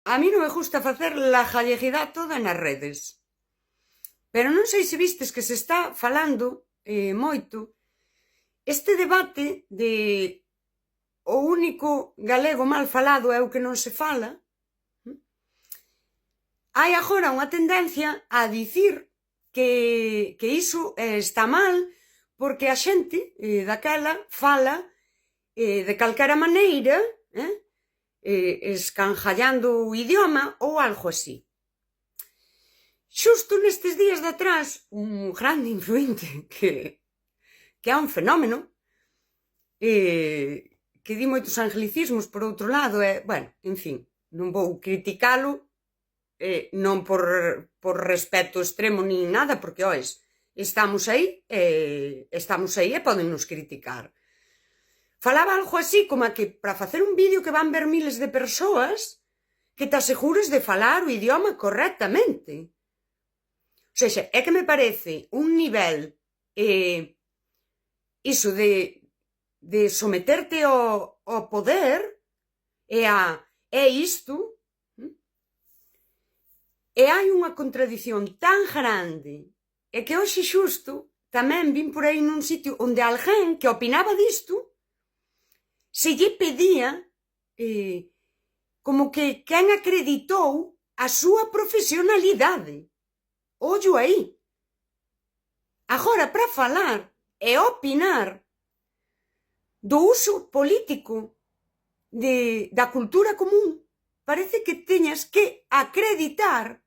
A mí non me gusta facer la gallejidade toda nas redes. Pero non sei se vistes que se está falando moito este debate de o único galego mal falado é o que non se fala. Hai agora unha tendencia a dicir que iso está mal porque a xente daquela fala de calquera maneira, escanjallando o idioma ou algo así. Xusto nestes días de atrás, un grande influente que é un fenómeno, que di moitos anglicismos por outro lado, bueno, en fin, non vou criticalo, non por respeto extremo nin nada, porque, ois, estamos aí e poden nos criticar. Falaba algo así como a que para facer un vídeo que van ver miles de persoas, que te asegures de falar o idioma correctamente. O seja, é que me parece un nivel iso de someterte ao poder é isto, e hai unha contradición tan grande e que hoxe xusto tamén vin por aí nun sitio onde alguén que opinaba disto se lle pedía como que quen acreditou a súa profesionalidade. Ollo aí. Agora, para falar e opinar do uso político da cultura común, parece que teñas que acreditar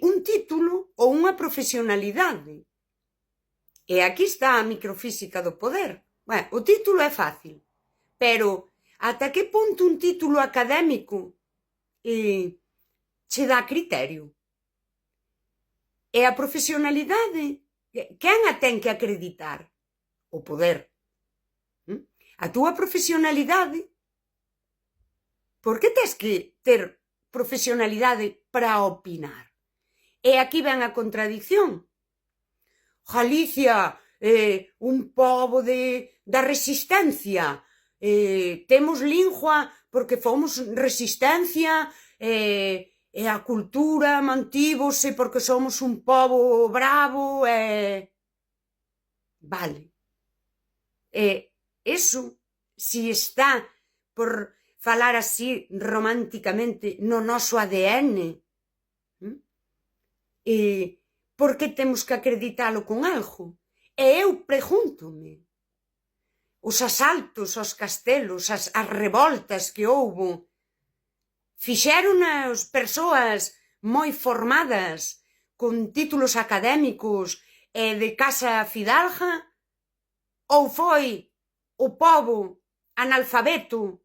un título ou unha profesionalidade. E aquí está a microfísica do poder. Bueno, o título é fácil, pero ata que punto un título académico che dá criterio? E a profesionalidade, quen a ten que acreditar? O poder. A túa profesionalidade, por que tes que ter profesionalidade para opinar? E aquí ven a contradición. Galicia, un pobo da resistencia, temos lingua porque fomos resistencia, e a cultura mantívose porque somos un pobo bravo, vale. Eso, si está por falar así románticamente no noso ADN, por que temos que acreditalo con algo? E eu pregúntome, os asaltos aos castelos, as revoltas que houbo, fixeron as persoas moi formadas, con títulos académicos e de casa fidalga, ou foi o pobo analfabeto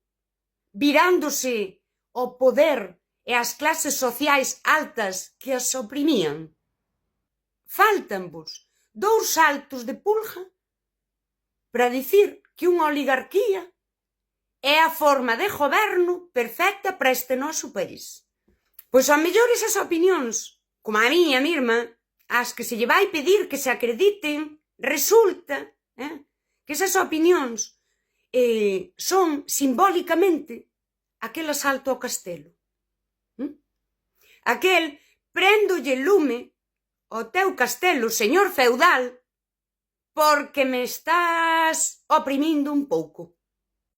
virándose ao poder e ás clases sociais altas que as oprimían? Faltanvos 2 saltos de pulga para dicir que unha oligarquía é a forma de goberno perfecta para este noso país. Pois ao mellor esas opinións, como a miña mesma, as que se lle vai pedir que se acrediten, resulta que esas opinións son simbólicamente aquel asalto ao castelo. Aquel préndolle lume ao teu castelo, señor feudal, porque me estás oprimindo un pouco.